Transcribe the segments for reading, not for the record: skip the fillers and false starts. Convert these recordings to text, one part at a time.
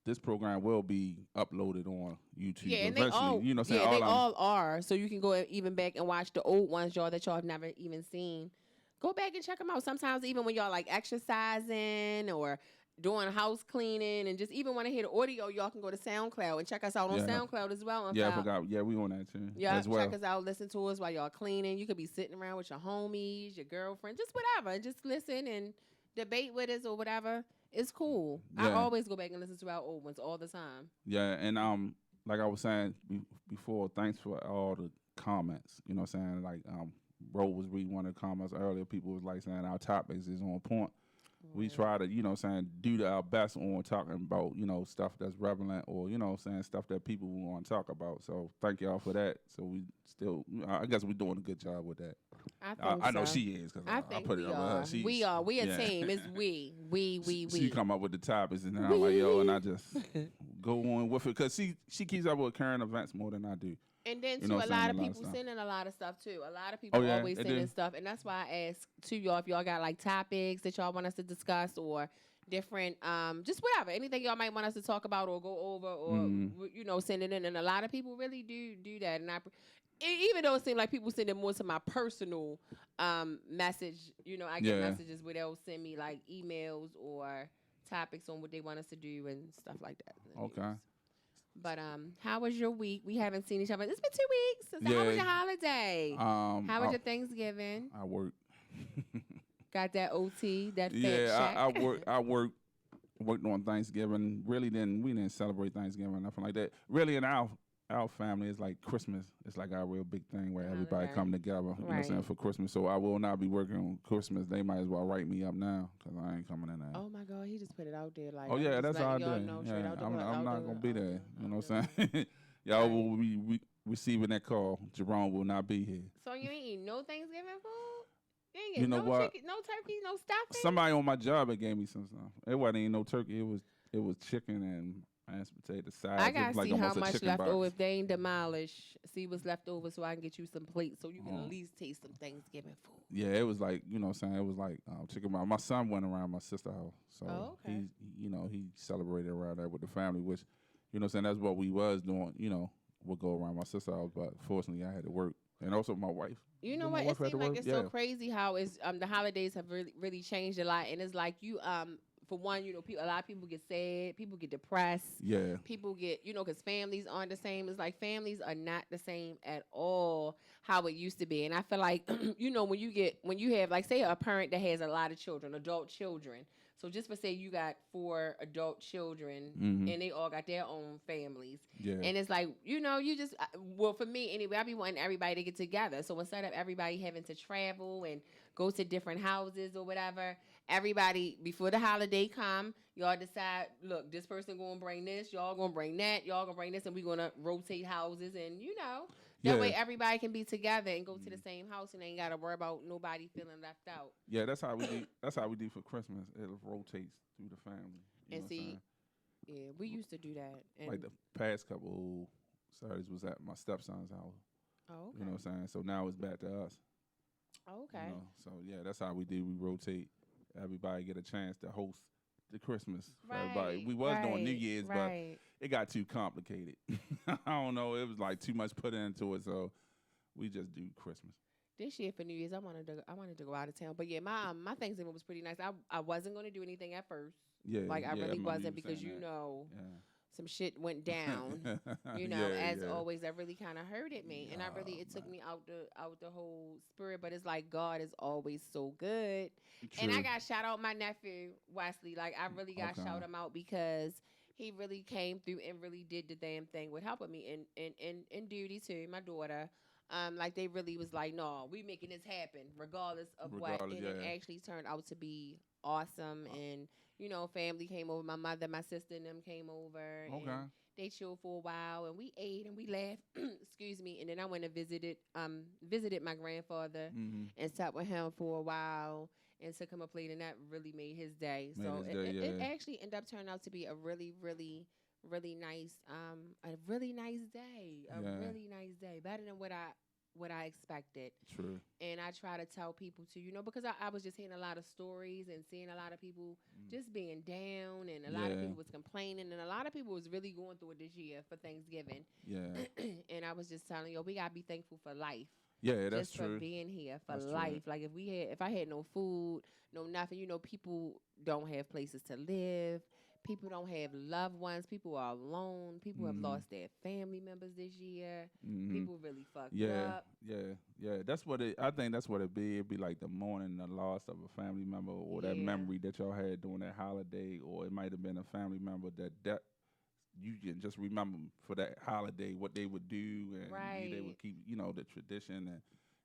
this program will be uploaded on YouTube Yeah, and they eventually. all You know, what I'm yeah, saying they all all are. So you can go even back and watch the old ones, y'all, that y'all have never even seen. Go back and check them out. Sometimes even when y'all like exercising or doing house cleaning and just even want to hear the audio, y'all can go to SoundCloud and check us out on yeah, SoundCloud as well. yeah. I forgot. Yeah, we on that too Yeah, as check well. us out, listen to us while y'all cleaning. You could be sitting around with your homies, your girlfriend, just whatever, and just listen and debate with us or whatever. It's cool. I Yeah, always go back and listen to our old ones all the time. yeah, and like I was saying before, thanks for all the comments. You know, what I'm saying like Bro was reading one of the comments earlier. People was like saying our topics is on point. We Right. try to, you know, saying do our best on talking about, you know, stuff that's relevant or, you know, saying stuff that people want to talk about. So thank y'all for that. So we still, I guess we're doing a good job with that. I think I know so. she is because I I think put it we up with her. are. We are. We a yeah. team. It's we. She come up with the topics and then I'm like, yo, and We. I just go on with it because she keeps up with current events more than I do. And then You too, know a what I'm saying? lot A of lot of people stuff. sending a lot of stuff too. A lot of Oh people yeah, always it sending do. stuff, and that's why I ask to y'all if y'all got like topics that y'all want us to discuss or different, just whatever, anything y'all might want us to talk about or go over or Mm, you know send it in. And a lot of people really do that, and even though it seems like people send it more to my personal message, you know, I get yeah. messages where they'll send me like emails or topics on what they want us to do and stuff like that. in the Okay. news. But how was your week? We haven't seen each other. It's been 2 weeks. So how was Yeah. your holiday? How was I, your Thanksgiving? I work. Got that OT, that fat Yeah, check? I worked on Thanksgiving. Really we didn't celebrate Thanksgiving, nothing like that. Really in our family it's like Christmas. It's like our real big thing where everybody Holiday. come together, you know what I'm saying, Right. for Christmas. So I will not be working on Christmas. They might as well write me up now because I ain't coming in there. Oh my God, he just put it out there. Like Oh I'm yeah, just that's how I letting y'all do. know straight Yeah, out the I'm out not the gonna be out there. the You know out what I'm the. saying? Y'all Right. will be receiving that call. Jerome will not be here. So you ain't eating no Thanksgiving food? You ain't You getting know no what? chicken, no turkey, no stuffing? Somebody on my job that gave me some stuff. It wasn't even no turkey. It was chicken and mashed potato I sides. It was gotta like see how almost a much chicken left box. over. If they ain't demolished, see what's left over so I can get you some plates so you can at Oh. least taste some Thanksgiving food. Yeah, it was like, you know what I'm saying? It was like chicken box. My son went around my sister's house. So Oh, okay. he celebrated around there with the family, which, you know what I'm saying, that's what we was doing, you know, would go around my sister's house. But fortunately, I had to work. And also my wife. You know Did my what? It wife have to seems like work? it's Yeah. so crazy how it's the holidays have really changed a lot, and it's like you for one, you know, people, a lot of people get sad, people get depressed, Yeah. people get, you know, because families aren't the same. It's like families are not the same at all how it used to be, and I feel like you know when you have like say a parent that has a lot of children, adult children. So just for say you got 4 adult children Mm-hmm. and they all got their own families. Yeah. And it's like, you know, you just, well, for me anyway, I be wanting everybody to get together. So instead of everybody having to travel and go to different houses or whatever, everybody, before the holiday come, y'all decide, look, this person going to bring this, y'all going to bring that, y'all going to bring this, and we going to rotate houses. And, you know, that Yeah. way everybody can be together and go to the same house and ain't got to worry about nobody feeling left out. Yeah, that's how we do. That's how we do for Christmas. It rotates through the family. You know And what I'm see, saying? yeah, we used to do that. And, Like the past couple Saturdays was at my stepson's house. oh, You know okay. what I'm saying? So now it's back to us. Oh, You okay. know, so yeah, that's how we do. We rotate. Everybody get a chance to host the Christmas for everybody. Right, We was doing New right, Year's, but right. it got too complicated. I don't know. It was like too much put into it, so we just do Christmas. This year for New Year's, I wanted to go out of town, but yeah, my Thanksgiving was pretty nice. I wasn't going to do anything at first, Yeah, like I yeah. I really remember you wasn't because saying you know that. some shit went down. You know, Yeah, as yeah. always, that really kind of hurted me, and I really Oh it took man, me out the whole spirit. But it's like God is always so good, and I true. got shout out my nephew Wesley. Like I really got Okay. shout him out because he really came through and really did the damn thing with helping me in duty too. My daughter. Like they really was like, no, we making this happen regardless of what, Regardless, and it yeah. actually turned out to be awesome. And you know, family came over. My mother, my sister, and them came over, Okay. and they chilled for a while, and we ate and we laughed. Excuse me. And then I went and visited my grandfather Mm-hmm. and sat with him for a while and took him a plate, and that really made his day. Made So his it, day, it, it yeah. actually ended up turning out to be a really nice a really nice day, Yeah. better than what I expected. True. And I try to tell people to, you know, because I was just hearing a lot of stories and seeing a lot of people Mm. just being down, and a lot of Yeah. people was complaining, and a lot of people was really going through it this year for Thanksgiving. Yeah. And I was just telling you, we gotta be thankful for life. Yeah, that's Just true. for being here for That's life. true. Like if I had no food, no nothing, people don't have places to live. People don't have loved ones. People are alone. People have Mhm. lost their family members this year. Mhm. People really fucked Yeah, up. yeah. That's what it. I think that's what it be. It'd be like the mourning, the loss of a family member, or that Yeah. memory that y'all had during that holiday, or it might have been a family member that you can just remember for that holiday what they would do, and they Right. would keep the tradition and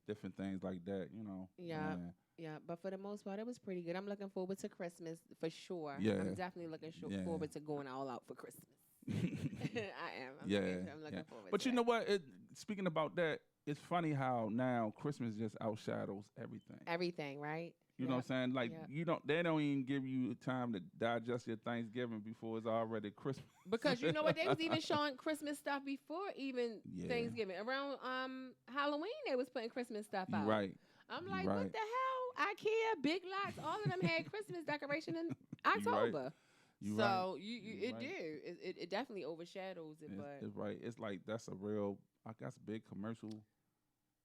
different things like that. Yeah. Man. Yeah, but for the most part, it was pretty good. I'm looking forward to Christmas for sure. Yeah, I'm definitely looking yeah. forward to going all out for Christmas. I am. Yeah, I'm yeah. looking forward But to you it. know what? Speaking about that, it's funny how now Christmas just outshadows everything. Everything, right? You know what I'm saying? Like Yep. they don't even give you time to digest your Thanksgiving before it's already Christmas. Because you know what, they was even showing Christmas stuff before even Yeah. Thanksgiving. Around Halloween, they was putting Christmas stuff You out. right. I'm You like, right. what the hell? IKEA, Big Lots, all of them had Christmas decoration in You right. October. You So right. it right. do. It definitely overshadows it, but It's right. It's like that's a real, I guess, big commercial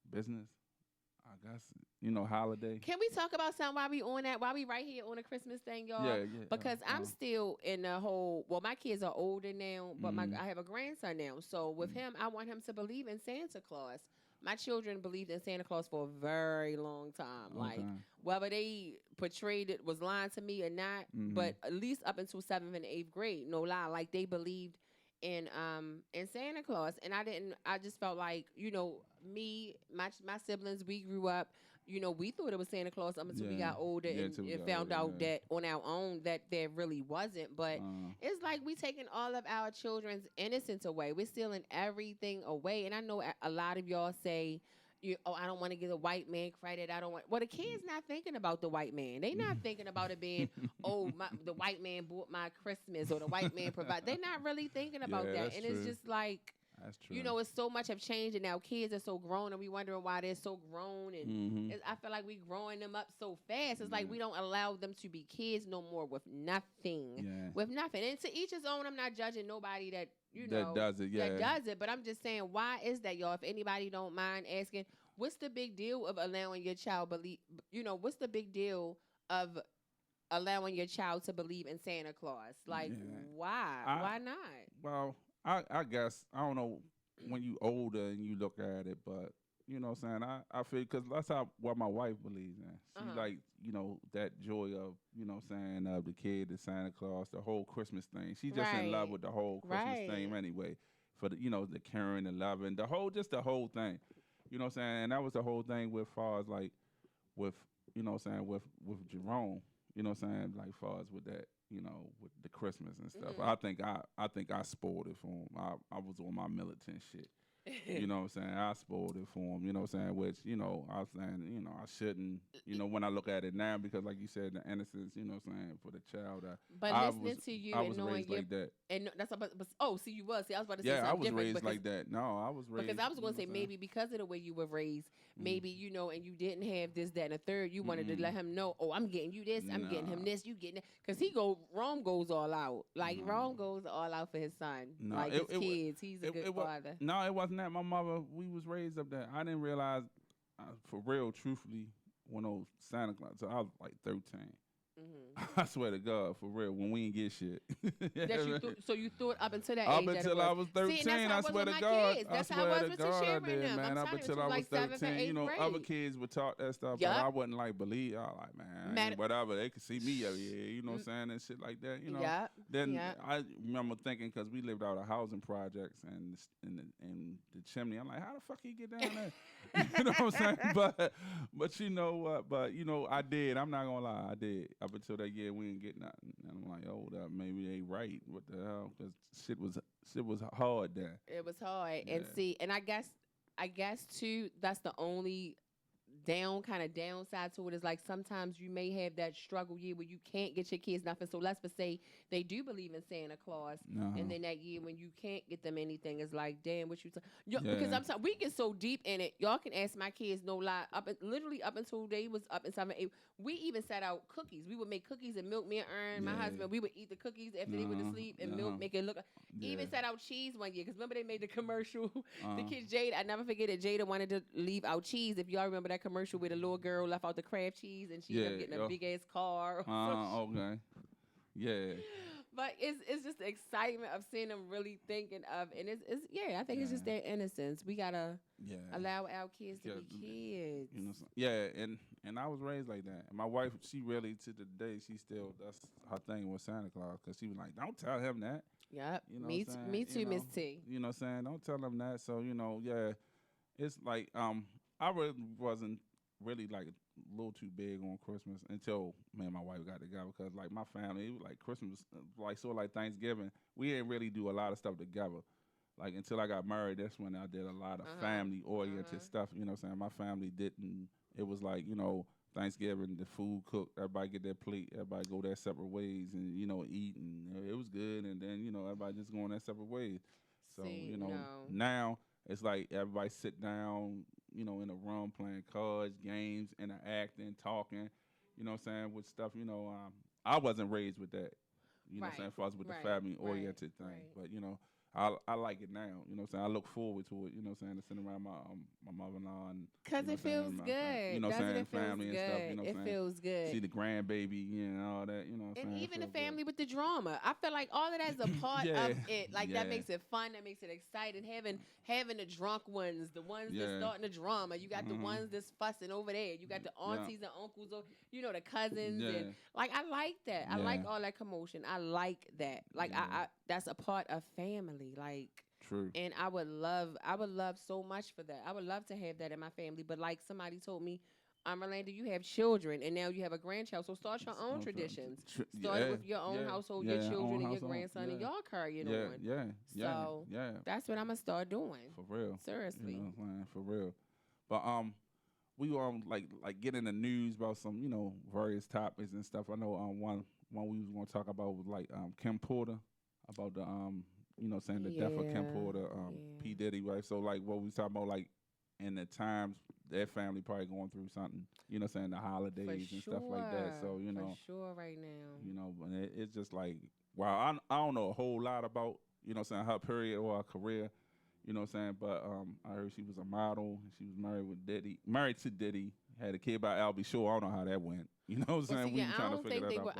business. I guess holiday. can we talk about something while we on that? While we right here on the Christmas thing, y'all? Yeah, yeah. Because I'm still in the whole. Well, my kids are older now, but I have a grandson now. So with him, I want him to believe in Santa Claus. My children believed in Santa Claus for a very long time. Like whether they portrayed it was lying to me or not, but at least up until 7th and 8th grade, no lie, like they believed in Santa Claus. And I just felt like, me, my siblings, we grew up, we thought it was Santa Claus up until we got older and found out that on our own that there really wasn't. But it's like we taking all of our children's innocence away. We're stealing everything away. And I know a lot of y'all say, I don't want to give the white man credit. I don't want. Well, the kids not thinking about the white man. They not thinking about it being, the white man bought my Christmas or the white man provide. They not really thinking about that. And it's just like, that's true. it's so much have changed, and now kids are so grown, and we wondering why they're so grown. And I feel like we growing them up so fast. It's like we don't allow them to be kids no more with nothing. Yeah. With nothing. And to each his own. I'm not judging nobody that that does it. Yeah. that does it. But I'm just saying, why is that, y'all? If anybody don't mind asking, what's the big deal of allowing your child believe? What's the big deal of allowing your child to believe in Santa Claus? Like, why? Why not? Well, I guess I don't know when you older and you look at it, but you know what I'm saying. I feel because that's what my wife believes in. She like that joy of what I'm saying of the kid, the Santa Claus, the whole Christmas thing. She's just in love with the whole Christmas thing anyway. For the the caring, the loving, the whole thing. You know what I'm saying. And that was the whole thing with far as like with what I'm saying with Jerome. You know what I'm saying, like far as with that. With the Christmas and stuff. I think I spoiled it for him. I was on my militant shit. You know what I'm saying? I spoiled it for him, you know what I'm saying? Which, I was saying, I shouldn't, when I look at it now, because like you said, the innocence, you know what I'm saying, for the child. But listening to you I and was knowing raised like that. And that's about, see, you was. See, I was about to say yeah, something I was different. raised like that. No, I was raised. Because I was going to say maybe because of the way you were raised, maybe, and you didn't have this, that, and the third, you wanted to let him know, I'm getting you this, I'm getting him this, you getting it. Because Rome goes all out. Like, Rome goes all out for his son. Like, his kids. He's a good father. No, it wasn't that. My mother, we was raised up there. I didn't realize, for real, truthfully, when I was Santa Claus, so I was like 13. I swear to God, for real, when we didn't get shit. So you thought up until that up age until I was 13, I swear to God. That's I how I swear was to with God, Tashira and them. man. Up until I was 13, other kids would talk that stuff, but I wasn't like believe. I was like, man, whatever. They could see me every year, you know what I'm saying, and shit like that, Then I remember thinking, because we lived out of housing projects and the chimney. I'm like, how the fuck he get down there? You know what I'm saying? But you know what? But I did. I'm not gonna lie, I did. Up until that year, we didn't get nothing. And I'm like, oh, maybe they right. What the hell? Because shit was hard there. It was hard, and see, and I guess too, that's the only kind of downside to it is like sometimes you may have that struggle year where you can't get your kids nothing. So let's just say they do believe in Santa Claus, and then that year when you can't get them anything, it's like, damn, what you because Yeah. I'm sorry, we get so deep in it. Y'all can ask my kids, no lie, literally up until they was up in 7, 8. We even set out cookies. We would make cookies and milk. Me and Ern, my Yeah. husband, we would eat the cookies after they went to sleep and milk, make it look. Yeah. Even set out cheese one year because remember they made the commercial. The Uh-huh. kid Jada, I never forget it. Jada wanted to leave out cheese. If y'all remember that commercial where the little girl left out the Kraft cheese and she ended up getting a big ass car. Okay. Yeah. But it's just the excitement of seeing them really thinking of, and it's yeah, I think it's just their innocence. We gotta allow our kids to be kids. You know, yeah, and I was raised like that. And my wife, she really to the day, she still that's her thing with Santa Claus because she was like, don't tell him that. Yep. You know Me too, Miss T. You know what I'm saying? Don't tell him that. So, yeah, it's like I really wasn't really like a little too big on Christmas until me and my wife got together because like my family, it was like Christmas, like sort of like Thanksgiving, we didn't really do a lot of stuff together. Like until I got married, that's when I did a lot of family oriented stuff. You know what I'm saying? My family didn't. It was like Thanksgiving, the food cooked, everybody get their plate, everybody go their separate ways, and eat, and it was good. And then everybody just going their separate ways. So No. now it's like everybody sit down, in a room playing cards, games, interacting, talking. You know what I'm saying with stuff. I wasn't raised with that. You know what I'm saying? As far as with the family oriented thing, but I like it now. You know what I'm saying? I look forward to it. You know what I'm saying? To sit around my mother-in-law and because it feels good. You know what I'm saying? It feels Family good. and stuff. You know what I'm saying? It feels good. See the grandbaby and all that. You know what I'm saying? And even the family with the drama. I feel like all of that's a part of it. Like that makes it fun. That makes it exciting. Having the drunk ones, the ones that's starting the drama. You got the ones that's fussing over there. You got the aunties and uncles. The cousins. And like I like that. I like all that commotion. I like that. Like I that's a part of family. Like. True. And I would love so much for that. I would love to have that in my family. But like somebody told me, Orlando, you have children and now you have a grandchild. So start your own traditions. Start it with your own household, your children and your grandson, and y'all carry it on. So that's what I'm gonna start doing. For real. Seriously. You know what I'm saying? For real. But we like get in the news about some, various topics and stuff. I know one we was gonna talk about was like Kim Porter about the saying the death of Kim Porter, P. Diddy wife. So like what we talking about, like in the times their family probably going through something, saying the holidays and stuff like that. So for sure right now. But it's just like wow, I don't know a whole lot about saying her period or her career, but I heard she was a model. She was married to Diddy, had a kid by Albie Shore. I don't know how that went. You know what I'm saying? See, I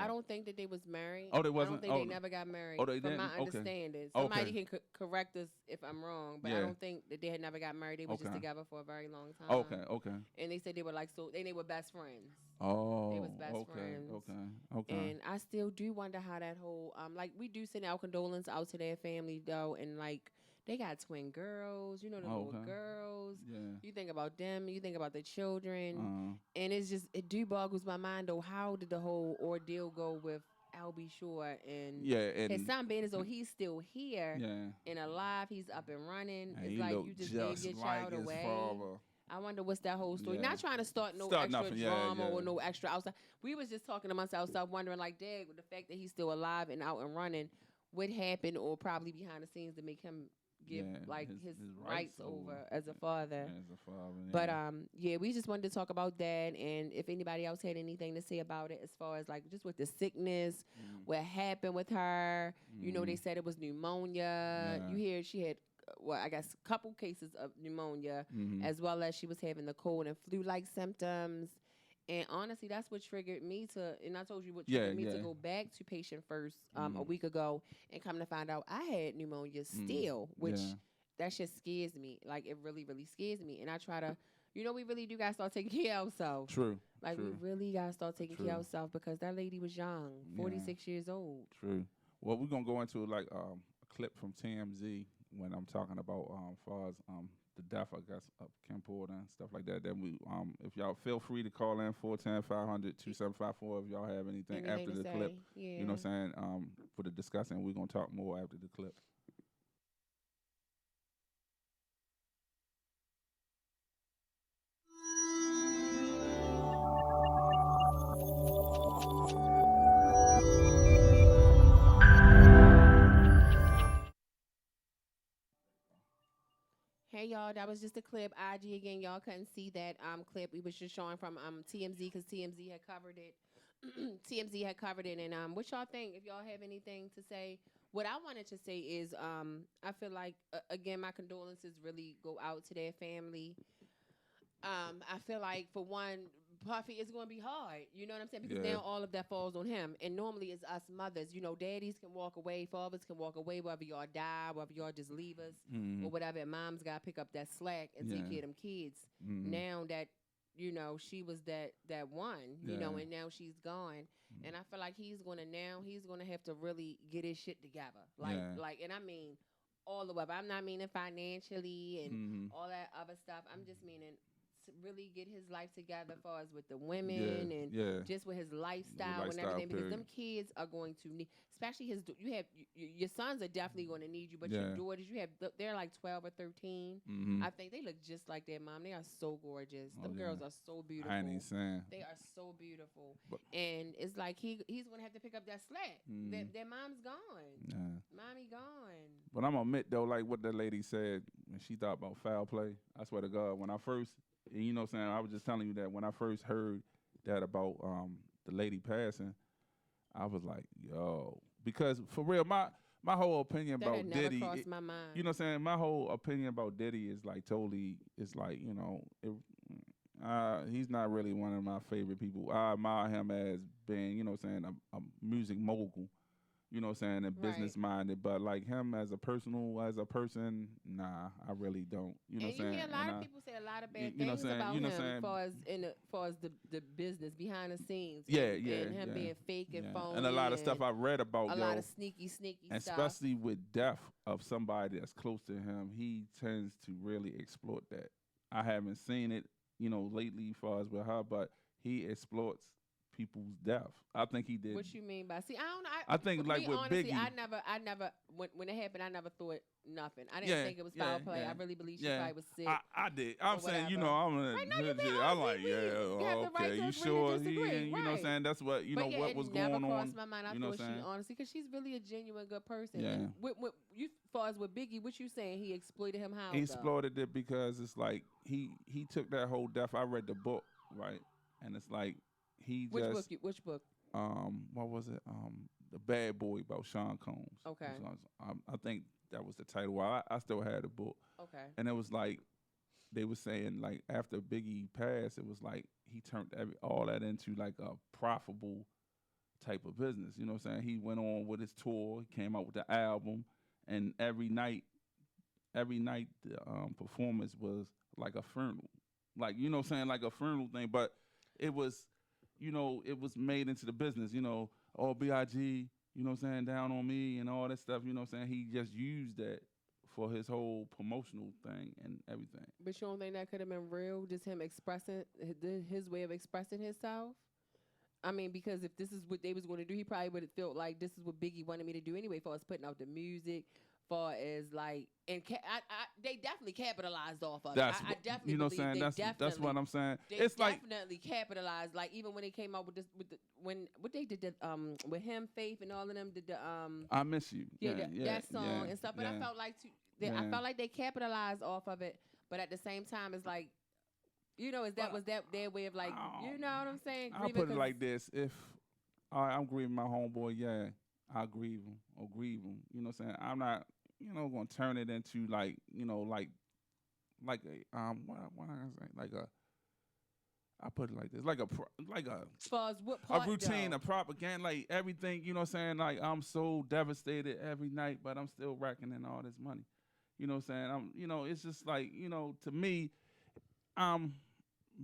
don't think that they was married. Oh, they wasn't. I don't think they never got married. Oh, they from didn't. my understanding. Somebody can correct us if I'm wrong, but I don't think that they had never got married. They were just together for a very long time. Okay. And they said they were like they were best friends. Oh, they was best friends. Okay. And I still do wonder how that whole like we do send our condolence out to their family though, and like. They got twin girls, the little girls. Yeah. You think about them, you think about the children, and it do boggles my mind though. How did the whole ordeal go with Albie Shore and his son being as though he's still here and alive, he's up and running. And it's like you just gave your child away. Father. I wonder what's that whole story. Not trying to start extra nothing. drama or no extra outside. We was just talking amongst ourselves, wondering like, Dad, with the fact that he's still alive and out and running, what happened or probably behind the scenes to make him give his rights over as a father. But we just wanted to talk about that, and if anybody else had anything to say about it as far as like just with the sickness, what happened with her. They said it was pneumonia. You hear she had I guess a couple cases of pneumonia, as well as she was having the cold and flu-like symptoms. And honestly, that's what triggered me and I told you what triggered me to go back to patient first a week ago and come to find out I had pneumonia still, which that shit scares me. Like, it really, really scares me. And I try to, we really do got to start taking care of ourselves. True. Like, we really got to start taking care of ourselves because that lady was young, 46 years old. True. Well, we're going to go into, like, a clip from TMZ when I'm talking about far as the death, I guess, of Kim Porter and stuff like that. Then we, if y'all feel free to call in 410-500-2754 if y'all have anything after the clip. Yeah. You know what I'm saying? For the discussion, we're gonna talk more after the clip. Hey y'all, that was just a clip. IG again, y'all couldn't see that clip. We was just showing from TMZ because TMZ had covered it. TMZ had covered it, and what y'all think? If y'all have anything to say, what I wanted to say is I feel like again my condolences really go out to their family. I feel like for one, Puffy is going to be hard. You know what I'm saying? Because Yeah. now all of that falls on him, and normally it's us mothers. You know, daddies can walk away, fathers can walk away, whether y'all die, whether y'all just leave us or whatever. And mom's got to pick up that slack and take care of them kids. Now that she was that one, and now she's gone. And I feel like he's gonna have to really get his shit together. And I mean all the way. I'm not meaning financially and all that other stuff. I'm just meaning to really get his life together as far as with the women and just with his lifestyle and everything. Because them kids are going to need, especially your sons are definitely going to need you, but your daughters, they're like 12 or 13. I think they look just like their mom. They are so gorgeous. Them girls are so beautiful. I ain't saying. They are so beautiful. And it's like he's going to have to pick up that slack. Their mom's gone. Mommy gone. But I'm gonna admit though, like what the lady said when she thought about foul play, I swear to God, when I first, and you know what I'm saying, I was just telling you that when I first heard that about the lady passing, I was like, yo, because for real, my whole opinion that about had never Diddy, crossed my mind. you know what I'm saying, my whole opinion about Diddy is like totally, it's like, he's not really one of my favorite people. I admire him as being, you know what I'm saying, a music mogul. You know what I'm saying, and business minded, but like him as a person, nah, I really don't. You know what I'm saying? And you hear a lot of people say a lot of bad things about him as far as the business behind the scenes. And him being fake and phony. And a lot of stuff I read about, a lot of sneaky stuff. Especially with death of somebody that's close to him, he tends to really exploit that. I haven't seen it, lately as far as with her, but he exploits people's death. I think he did. What you mean by? See, I don't know. I think like with honestly, Biggie, I never when it happened, I never thought nothing. I didn't think it was foul play. I really believe she probably was sick. I did. I'm saying, I'm like, okay, you sure? You know what I'm saying? That's what what was going on. It never crossed my mind. I thought she honestly, because she's really a genuine good person. Yeah. And you far as with Biggie, what you saying? He exploited him how? He exploited it because it's like he took that whole death. I read the book, right, and it's like. Which book? What was it? The Bad Boy about Sean Combs. Okay. I think that was the title. Well, I still had the book. Okay. And it was like they were saying like after Biggie passed, it was like he turned all that into like a profitable type of business. You know what I'm saying? He went on with his tour. He came out with the album, and every night the performance was like a funeral. Like you know what I'm saying, like a funeral thing, but it was. It was made into the business, all B.I.G., you know what I'm saying, down on me and all that stuff, you know what I'm saying? He just used that for his whole promotional thing and everything. But you don't think that could have been real, just him expressing, his way of expressing himself? I mean, because if this is what they was going to do, he probably would have felt like this is what Biggie wanted me to do anyway, for us putting out the music, far as like, and they definitely capitalized off of it. I definitely, you know what I'm saying? That's what I'm saying. It's definitely capitalized. Like even when they came out with this, what they did with him, Faith, and all of them did the I Miss You. That song and stuff. But I felt like I felt like they capitalized off of it. But at the same time, it's like, was that their way of like, you know what I'm saying? I'll put it like this: if I'm grieving my homeboy, I grieve him or grieve him. You know what I'm saying? I'm not. Gonna turn it into like a what I say, like a. I put it like this, like a as far as what part, a routine, though? a propaganda, like everything. You know what I'm saying? Like I'm so devastated every night, but I'm still racking in all this money. You know what I'm saying? It's just like to me,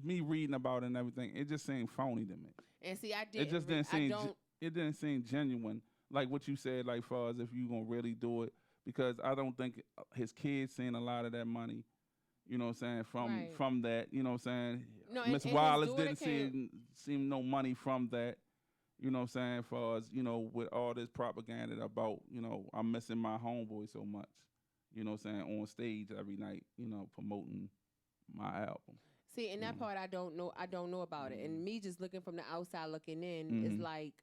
me reading about it and everything, it just seemed phony to me. And see, it just didn't seem. It didn't seem genuine, like what you said, like far as if you gonna really do it. Because I don't think his kids seen a lot of that money, you know what I'm saying, from that, you know what I'm saying. No, Miss Wallace didn't see no money from that, you know what I'm saying, as far as, with all this propaganda about, I'm missing my homeboy so much, you know what I'm saying, on stage every night, promoting my album. See, in that part I don't know about it. And me just looking from the outside looking in, is like,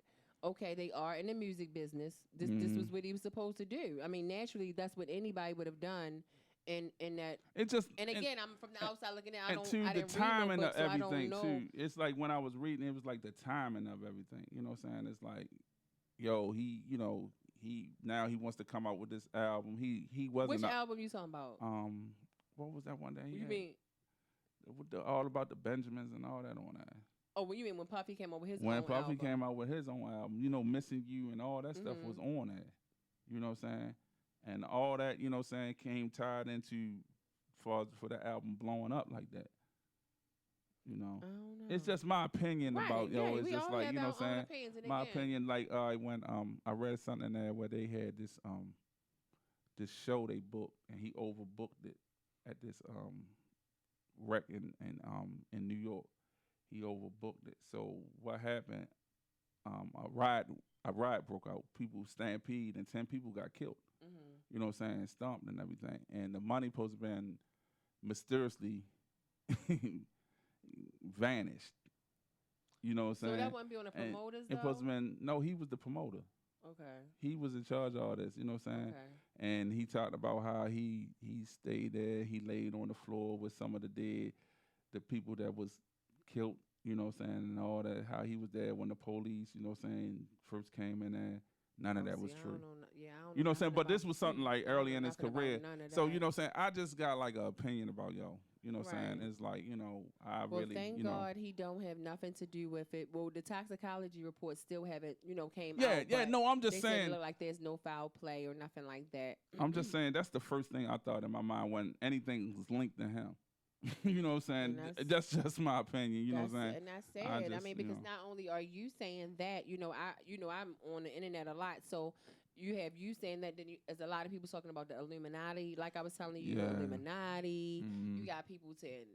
okay, they are in the music business. This was what he was supposed to do. I mean, naturally, that's what anybody would have done in that. It just And again, I'm from the outside looking in. and to I the didn't read no timing book, of so I don't everything know. too. It's like when I was reading, it was like the timing of everything. You know what I'm saying? It's like, yo, now he wants to come out with this album. He Which wasn't album you talking about? what was that one that he You had? mean? With all about the Benjamins and all that on that. Oh, when you mean when Puffy came out with his When own Puffy album? came out with his own album, Missing You and all that stuff was on there. You know what I'm saying? And all that, you know what I'm saying, came tied into for the album blowing up like that. You know. I don't know. It's just my opinion right, about yeah, it's we just all like, have you know our what I'm own saying? opinions, and My again, opinion, like when I read something there where they had this show they booked and he overbooked it at this rec in New York. He overbooked it. So what happened? A riot broke out. People stampede and 10 people got killed. You know what I'm saying? Stomped and everything. And the money supposed to been mysteriously vanished. You know what I'm saying? So that wouldn't be on the promoters it though? supposed to been no, he was the promoter. Okay. He was in charge of all this, you know what I'm saying? Okay. And he talked about how he stayed there, he laid on the floor with some of the people that was killed, you know what I'm saying, and all that, how he was there when the police, you know what I'm saying, first came in there. None of that was true. I don't know You know what I'm saying? But this was something like early in his nothing career. about none of So, that. you know what I'm saying? I just got like an opinion about yo. You know what I'm saying? Right. It's like, Well, really, thank God he don't have nothing to do with it. Well, the toxicology report still haven't, came out. Yeah, but no, I'm just they said saying. it looked like there's no foul play or nothing like that. I'm just saying that's the first thing I thought in my mind when anything was linked to him. You know what I'm saying? That's just my opinion. You know what I'm saying? And that's sad. I mean, because not only are you saying that, I'm on the internet a lot, so you have you saying that. Then there's a lot of people talking about the Illuminati. Like I was telling you, the Illuminati. You got people saying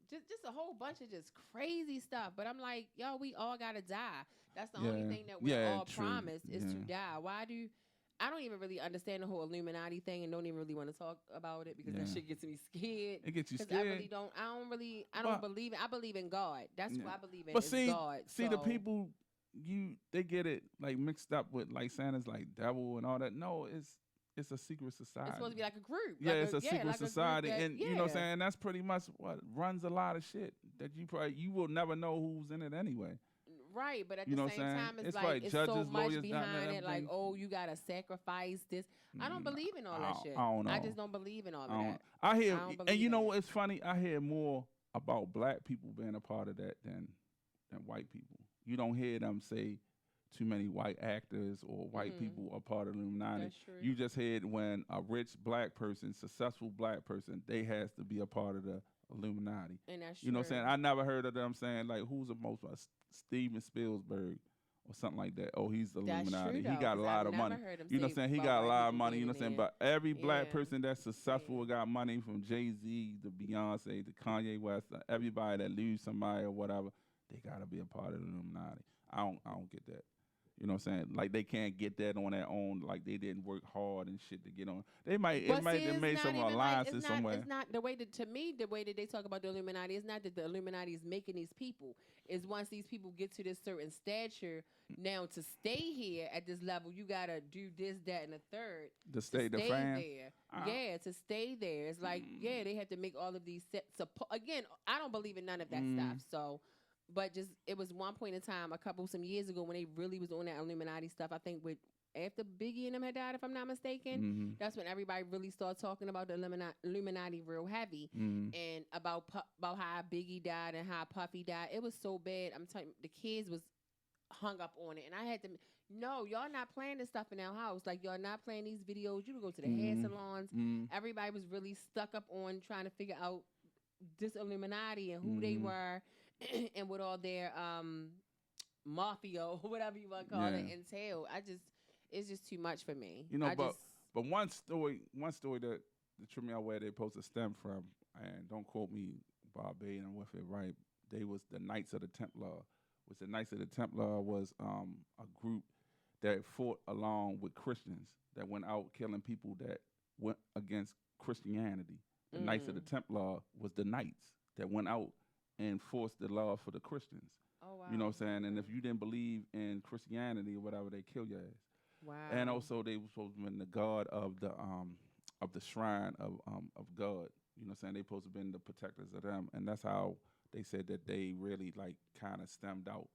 just a whole bunch of just crazy stuff. But I'm like, yo, we all gotta die. That's the only thing that we're all promised is to die. I don't even really understand the whole Illuminati thing and don't even really want to talk about it because that shit gets me scared. It gets you scared. I don't believe it. I believe in God. That's what I believe in. But God. See the people they get it like mixed up with like Santa's like devil and all that. No, it's a secret society. It's supposed to be like a group. Yeah, it's a secret like society, and you know what I'm saying. saying. That's pretty much what runs a lot of shit that you will never know who's in it anyway. Right, but at you the know same time, it's like it's judges, so much lawyers, behind it. Like, oh, you gotta sacrifice this. I don't believe in all that shit. I don't know. I just don't believe in all of that. I hear, and you know what's funny? I hear more about black people being a part of that than white people. You don't hear them say too many white actors or white people are part of the Illuminati. That's true. You just heard when a rich black person, successful black person, they has to be a part of the Illuminati. And that's true. You know what I'm saying? I never heard of them saying like who's the most Steven Spielberg or something like that. Oh, he's the Illuminati. True, he got a lot of money. You know what I'm saying? He got a lot of money. You know what I'm saying? But every black person that's successful got money, from Jay-Z to Beyonce to Kanye West, everybody that lose somebody or whatever, they gotta be a part of the Illuminati. I don't get that. You know what I'm saying? Like they can't get that on their own. Like they didn't work hard and shit to get on. They might have made some alliances somewhere. It's not the way that, to me, the way that they talk about the Illuminati is not that the Illuminati is making these people. Is once these people get to this certain stature, now to stay here at this level, you gotta do this, that, and the third. To stay there. To stay there. It's like, they have to make all of these sets. Again, I don't believe in none of that stuff. So. But just it was one point in time, some years ago, when they really was on that Illuminati stuff. I think after Biggie and them had died, if I'm not mistaken, that's when everybody really started talking about the Illuminati real heavy and about how Biggie died and how Puffy died. It was so bad. I'm telling you, the kids was hung up on it, and I had to. No, y'all not playing this stuff in our house. Like y'all not playing these videos. You would go to the hair salons. Everybody was really stuck up on trying to figure out this Illuminati and who they were. And with all their mafia or whatever you want to call it entail, it's just too much for me. But one story that tripped me out where they supposed to stem from, and don't quote me, Bob Bay, and with it right, they was the Knights of the Templar. Which the Knights of the Templar was a group that fought along with Christians that went out killing people that went against Christianity. The Knights of the Templar was the knights that went out and forced the law for the Christians. Oh, wow. You know what I'm saying? And if you didn't believe in Christianity or whatever, they kill your ass. Wow. And also they were supposed to be the god of the shrine of God. You know what I'm saying? They supposed to be the protectors of them, and that's how they said that they really like kind of stemmed out.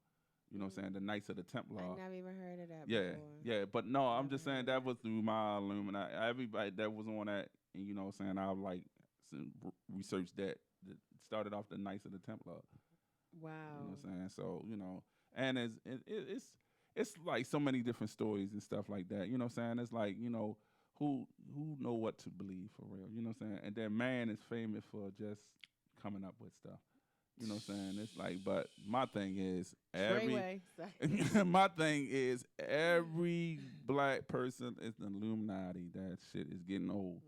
You know what I'm saying? The Knights of the Templar. I never even heard of that Yeah, before. yeah. But no, I'm Never just saying heard that of was through my Illuminati. Everybody that was on that, and you know what I'm saying, I like researched that. Started off the Knights of the Templar. Wow. You know what I'm saying? So, you know, and it's like so many different stories and stuff like that. You know what I'm saying? It's like, you know, who know what to believe for real. You know what I'm saying? And then man is famous for just coming up with stuff. You know what I'm saying? It's like, but my thing is my thing is every black person is the Illuminati. That shit is getting old.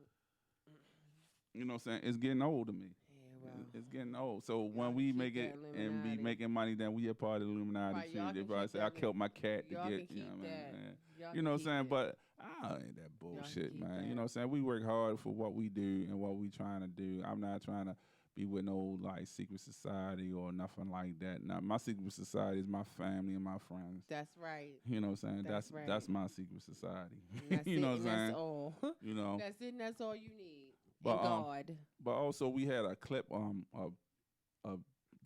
You know what I'm saying? It's getting old to me. Yeah, well, it's getting old. So when we make it and be making money, then we are part of the Illuminati too. They probably say I killed my cat to get. You know what I'm saying? You know what I'm saying? But I ain't that bullshit, man. You know what I'm saying? We work hard for what we do and what we trying to do. I'm not trying to be with no like secret society or nothing like that. Now my secret society is my family and my friends. That's right. You know what I'm saying? That's my secret society. You know what I'm saying? That's all. You know. That's it and that's all you need. But, and God. But also we had a clip of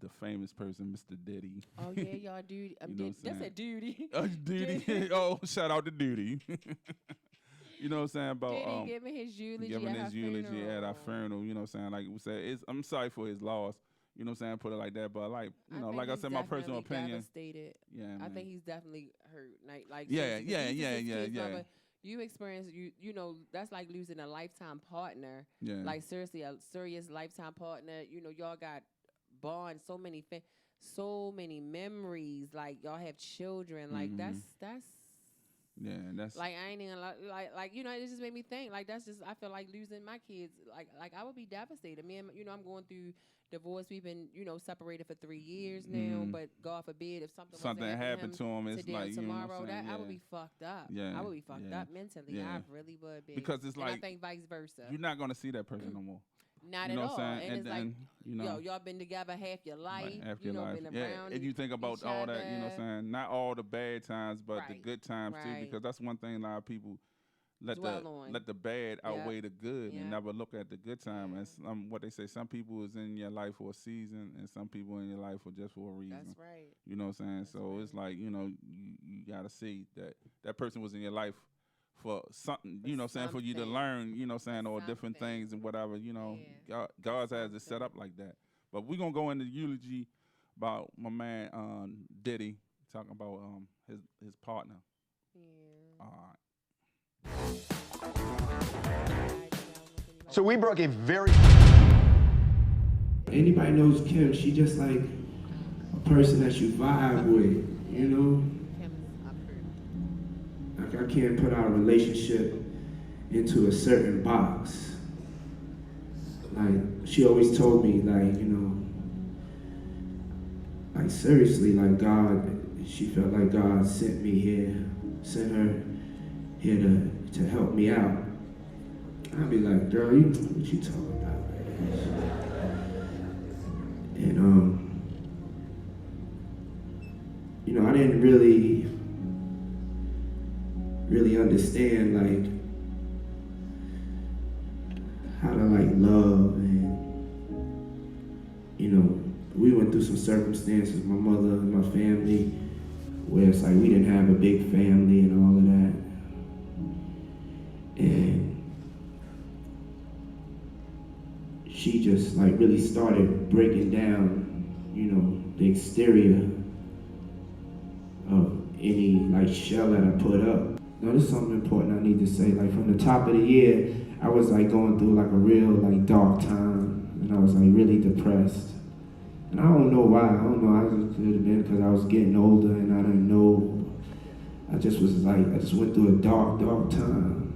the famous person, Mr. Diddy. Oh yeah, y'all duty. That's a duty. Duty. Oh, shout out to Duty. You know what I'm saying? About Diddy giving his eulogy at our funeral. You know what I'm saying? Like we said, I'm sorry for his loss. You know what I'm saying? Put it like that. But like, you know, like I said, my personal opinion. Devastated. Yeah, man. I think he's definitely hurt. Like yeah. You experience you know that's like losing a lifetime partner. Yeah. Like seriously, a serious lifetime partner. You know, y'all got bond, so many memories. Like y'all have children. Like that's. Yeah, and that's like I ain't even like you know it just made me think like that's just I feel like losing my kids like I would be devastated. Me and you know I'm going through divorce. We've been you know separated for 3 years now, but God forbid if something happened to him, it's today like or tomorrow you know that I would be fucked up. Yeah, I would be fucked up mentally. I really would be because it's like I think vice versa. You're not gonna see that person no more. Not you know at all. And it's then, like, you know, y'all been together half your life. Like half you your know, life. been around and you think about all that, you know what I'm saying? Not all the bad times, but the good times too, because that's one thing a lot of people let the bad outweigh the good and never look at the good time. And what they say, some people is in your life for a season and some people in your life for just for a reason. That's right. You know what I'm saying? That's so right. it's like, you know, you gotta see that person was in your life for something, you know what I'm saying, for you to learn, you know what I'm saying, or different things and whatever, you know. God has it set up like that. But we're going to go into eulogy about my man Diddy, talking about his partner. Yeah. All right. So we broke a very... Anybody knows Kim, she just like a person that you vibe with, you know? Like I can't put our relationship into a certain box. Like she always told me, like, you know, like seriously, like God, she felt like God sent her here to help me out. I'd be like, girl, you know what you talking about, man? And you know, I didn't really understand like how to like love, and you know, we went through some circumstances, my mother and my family, where it's like we didn't have a big family and all of that, and she just like really started breaking down, you know, the exterior of any like shell that I put up. Now, this is something important I need to say. Like from the top of the year, I was like going through like a real like dark time, and I was like really depressed. And I don't know why. I don't know. I could have been because I was getting older and I didn't know. I just went through a dark time.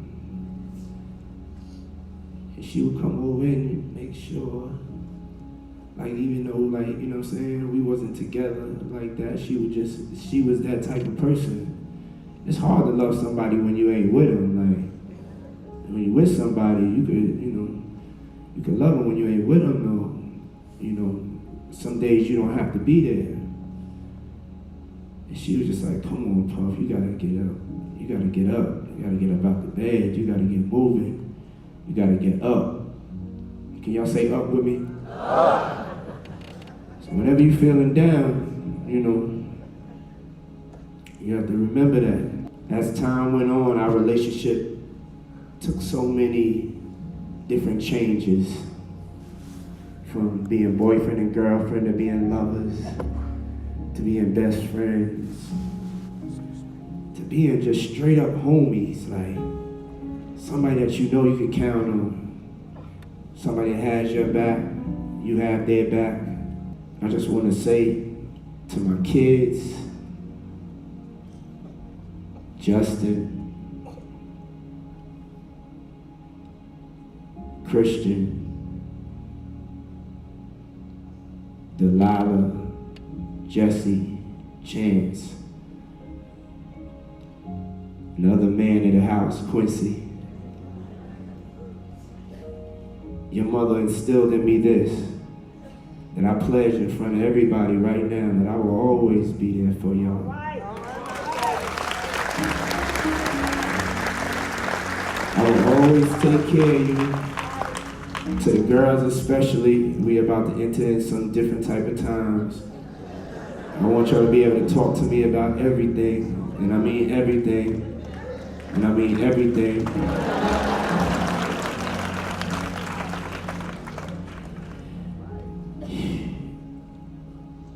And she would come over and make sure, like even though like, you know what I'm saying, we wasn't together like that, she was that type of person. It's hard to love somebody when you ain't with them. Like, when you with somebody, you can love them when you ain't with them, though. You know, some days you don't have to be there. And she was just like, come on, Puff, you gotta get up. You gotta get up. You gotta get up out the bed. You gotta get moving. You gotta get up. Can y'all say up with me? So whenever you're feeling down, you know, you have to remember that. As time went on, our relationship took so many different changes, from being boyfriend and girlfriend to being lovers, to being best friends, to being just straight up homies, like somebody that you know you can count on, somebody that has your back, you have their back. I just want to say to my kids, Justin, Christian, Delilah, Jesse, Chance, another man in the house, Quincy. Your mother instilled in me this, that I pledge in front of everybody right now that I will always be there for y'all. I will always take care of you. To the girls especially, we about to enter in some different type of times. I want y'all to be able to talk to me about everything, and I mean everything, and I mean everything.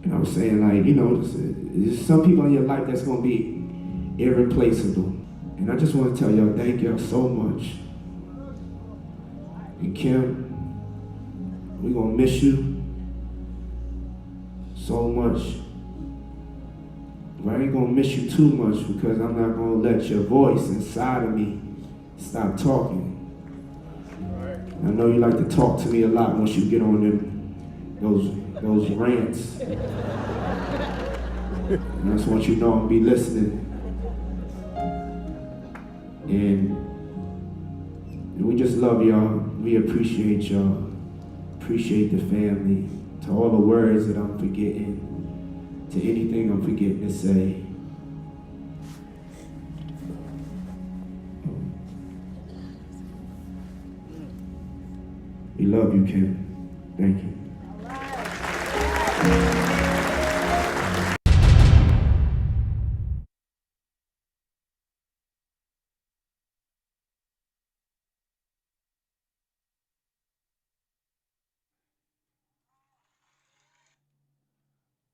And I was saying, like, you know, there's some people in your life that's gonna be irreplaceable. And I just want to tell y'all, thank y'all so much. And Kim, we're gonna miss you so much. But I ain't gonna miss you too much, because I'm not gonna let your voice inside of me stop talking. I know you like to talk to me a lot once you get on those rants. And I just want you to know I'll be listening. And we just love y'all. We appreciate y'all. Appreciate the family. To all the words that I'm forgetting, to anything I'm forgetting to say. We love you, Kim. Thank you.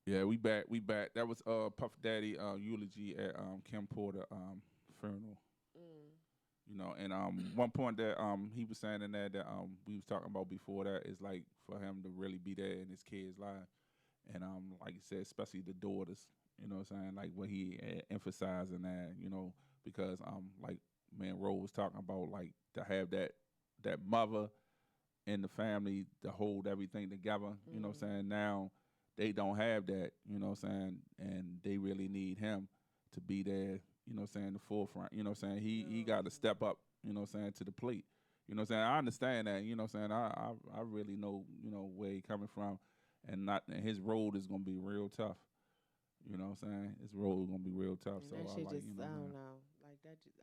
Yeah, we back. We back. That was Puff Daddy eulogy at Kim Porter funeral. You know, and one point that he was saying in there that we was talking about before that is like for him to really be there in his kids' life, and like you said, especially the daughters. You know what I'm saying? Like what he emphasizing that, you know, because like man Ro was talking about, like to have that mother in the family to hold everything together. You know what I'm saying? Now they don't have that, you know what I'm saying? And they really need him to be there, you know what I'm saying, the forefront. You know what I'm saying? He got to step up, you know what I'm saying, to the plate. You know what I'm saying? I understand that, you know what I'm saying? I really know, you know, where he coming from, and his road is going to be real tough. You know what I'm saying? His road is going to be real tough. And so that I shit like, just, you know, I don't know. Like that just,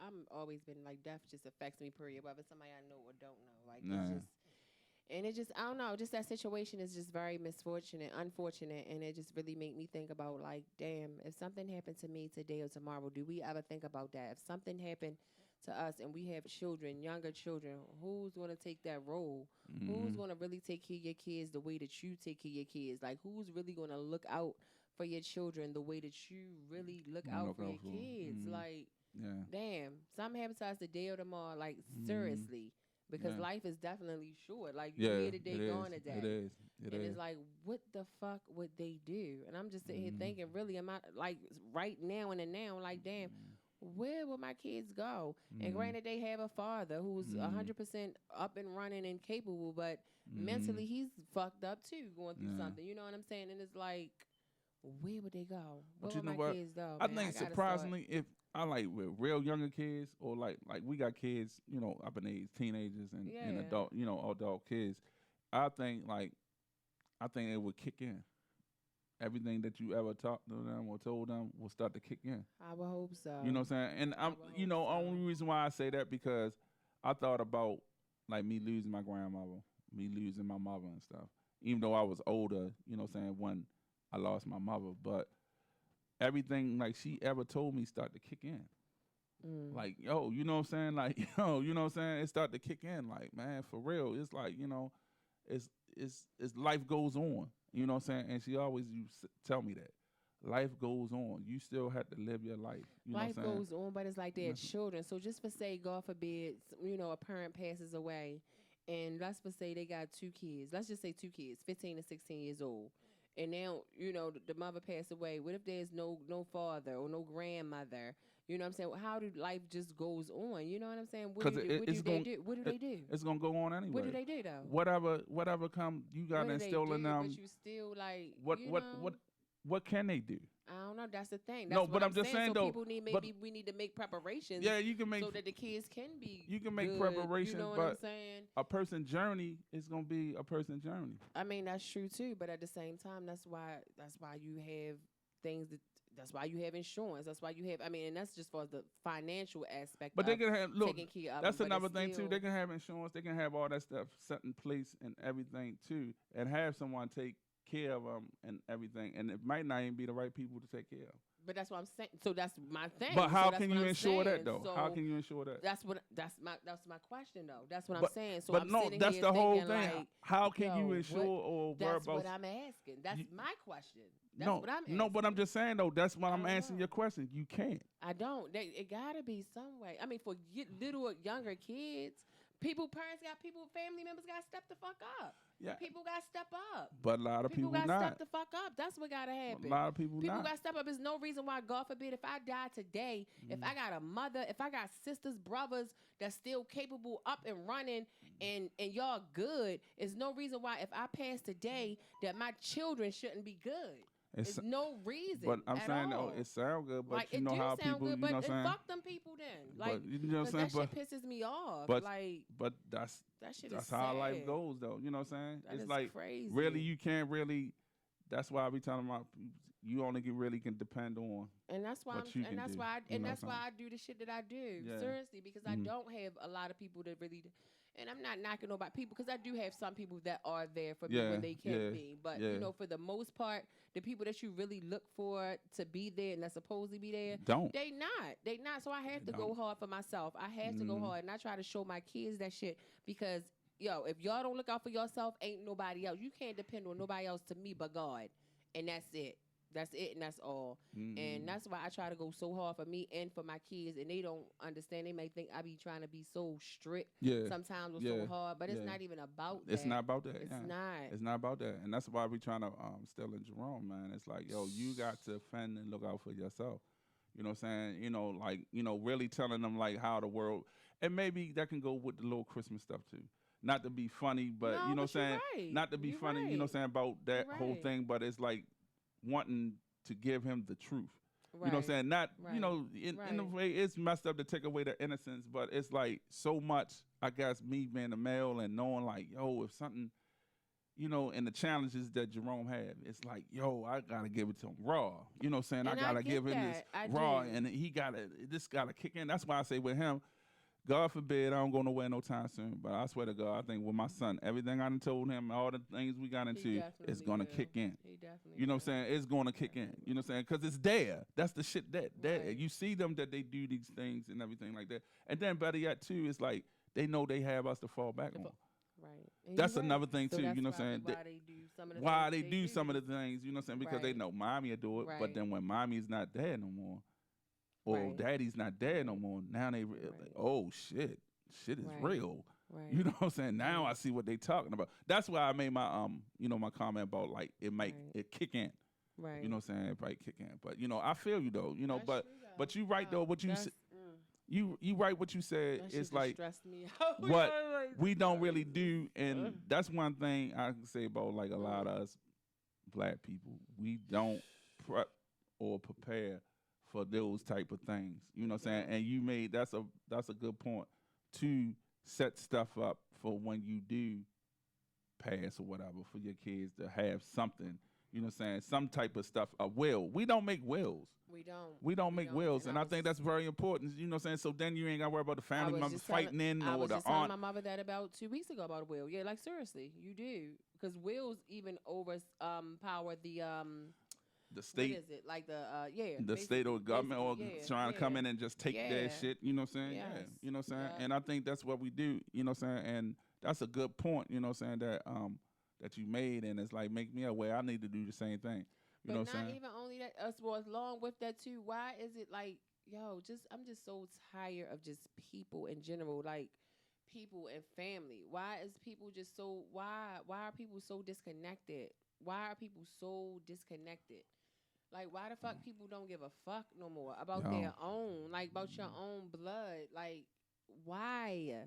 I'm always been like, death just affects me, period. Whether somebody I know or don't know. Like it's just, and it just, I don't know, just that situation is just very unfortunate, and it just really made me think about, like, damn, if something happened to me today or tomorrow, do we ever think about that? If something happened to us and we have children, younger children, who's going to take that role? Who's going to really take care of your kids the way that you take care of your kids? Like, who's really going to look out for your children the way that you really look out for your kids? Like, damn, something happens to us today or tomorrow, like, seriously. Because life is definitely short. Like, you're here today, gone today. It is. And it's like, what the fuck would they do? And I'm just sitting here thinking, really, am I, like, right now in the now, like, damn, where will my kids go? And granted, they have a father who's 100% up and running and capable, but mentally he's fucked up too, going through something. You know what I'm saying? And it's like, where would they go? Where would my kids go? I think surprisingly, if I like with real younger kids, or like we got kids, you know, up in age, teenagers and adult, you know, adult kids, I think it would kick in. Everything that you ever talked to them or told them will start to kick in. I would hope so. You know what I'm saying? And I'm, you know, only reason why I say that because I thought about like me losing my grandmother, me losing my mother and stuff. Even though I was older, you know what I'm saying, when I lost my mother, but everything like she ever told me started to kick in. Like, yo, you know what I'm saying? Like, yo, you know what I'm saying? It started to kick in. Like, man, for real. It's like, you know, it's life goes on. You know what I'm saying? And she always used to tell me that. Life goes on. You still have to live your life. You Life know what I'm goes on, but it's like they're children. So just for say, God forbid, you know, a parent passes away, and let's for say they got 2 kids. Let's just say 2 kids, 15 and 16 years old. And now, you know, the mother passed away. What if there's no father or no grandmother? You know what I'm saying? How do life just goes on? You know what I'm saying? What do they do? It's gonna go on anyway. What do they do though? Whatever come, you gotta instill in them. But you still like What can they do? I don't know. That's the thing. That's No, what but I'm just saying so though. People need we need to make preparations. Yeah, you can make so that the kids can be. You can make good, preparations, you know what but I'm saying? a person's journey is gonna be a person's journey. I mean that's true too, but at the same time, that's why you have things that's why you have insurance. That's why you have. I mean, and that's just for the financial aspect. But they can have taking care of that's them, another thing too. They can have insurance. They can have all that stuff set in place and everything too, and have someone take care of them and everything. And it might not even be the right people to take care of. But that's what I'm saying. So that's my thing. But how so can you ensure that though? So how can you ensure that? That's my question though. That's what I'm saying. So but I'm no, sitting that's here the whole thinking, thing. like, how can you ensure or worry That's about? what I'm asking. That's my question. That's what I'm asking. No, but I'm just saying though. That's why I'm answering your question. You can't. I don't. It gotta be some way. I mean, for little younger kids, family members got to step the fuck up. Yeah. People got to step up. But a lot of people got to not. step the fuck up. That's what got to happen. A lot of people got not. to step up. There's no reason why, God forbid, if I die today, if I got a mother, if I got sisters, brothers that's still capable up and running and y'all good, there's no reason why if I pass today that my children shouldn't be good. There's no reason. But I'm saying all. It sounds good, but like, you know how people, good, you know what I'm saying? Fuck them people then. Like, but, you know what I'm saying? That shit pisses me off. But, like, but that's how life goes, though. You know what I'm saying? That it's is like crazy. Really, you can't really. That's why I be telling my you only can depend on. And that's why that's why I do the shit that I do. Yeah. Seriously, because I don't have a lot of people that really. And I'm not knocking nobody people because I do have some people that are there for me when they can't be. But you know, for the most part, the people that you really look for to be there and that's supposed to be there, they not. So I have to go hard for myself. I have to go hard, and I try to show my kids that shit because if y'all don't look out for yourself, ain't nobody else. You can't depend on nobody else to me but God, and that's it. That's it, and that's all. And that's why I try to go so hard for me and for my kids, and they don't understand. They may think I be trying to be so strict sometimes or so hard, but it's not even about that. It's not about that. It's not. It's not about that. And that's why we trying to still in Jerome, man. It's like, yo, you got to fend and look out for yourself. You know what I'm saying? You know, like, really telling them, like, how the world, and maybe that can go with the little Christmas stuff, too. Not to be funny, but, you know what I'm saying? Right. Not to be funny, you know what I'm saying, about that whole thing, but it's like, wanting to give him the truth. You know what I'm saying? Not, in a way, it's messed up to take away the innocence, but it's like so much, I guess, me being a male and knowing like, yo, if something, and the challenges that Jerome had, it's like, yo, I got to give it to him raw. You know what I'm saying? I got to give him this raw, and this got to kick in. That's why I say with him, God forbid I don't go nowhere no time soon. But I swear to God, I think with my son, everything I done told him, all the things we got into, it's going to kick in. You know what I'm saying? It's going to kick in. You know what I'm saying? Because it's there. That's the shit that you see them that they do these things and everything like that. And then better yet, too, it's like they know they have us to fall back on. Right. That's another thing, so too. You know what I'm saying? Why they do some of the things, you know what I'm saying? Because they know mommy will do it. But then when mommy's not there no more, or daddy's not there no more, now they like, oh, shit is real. Right. You know what I'm saying? Now I see what they talking about. That's why I made my my comment about like it might it kick in. Right. You know what I'm saying? It might kick in. But I feel you though. But you right though. What you you right what you said. It's like what we don't really do, and that's one thing I can say about like a lot of us black people. We don't prep or prepare for those type of things. You know what I'm saying? And you made that's a good point to set stuff up for when you do pass or whatever for your kids to have something, You know what I'm saying? Some type of stuff, a will. We don't make wills. We don't make wills, and I think that's very important. You know what I'm saying? So then you ain't got to worry about the family members fighting in I or was the just telling aunt. my mother that about 2 weeks ago about a will. Yeah, like seriously, you do, because wills even over power the state. What is it? Like the state or government or trying to come in and just take their shit. You know what I'm saying? Yes. Yeah. You know what I'm saying? Yeah. And I think that's what we do. You know what I'm saying? And that's a good point. You know what I'm saying? That you made, and it's like make me aware. I need to do the same thing. You know what I'm saying? Not even only that, us was along with that too. Why is it like, I'm just so tired of just people in general, like people and family. Why is people just so why are people so disconnected? Why are people so disconnected? Like, why the fuck people don't give a fuck no more about their own, like about your own blood? Like, why?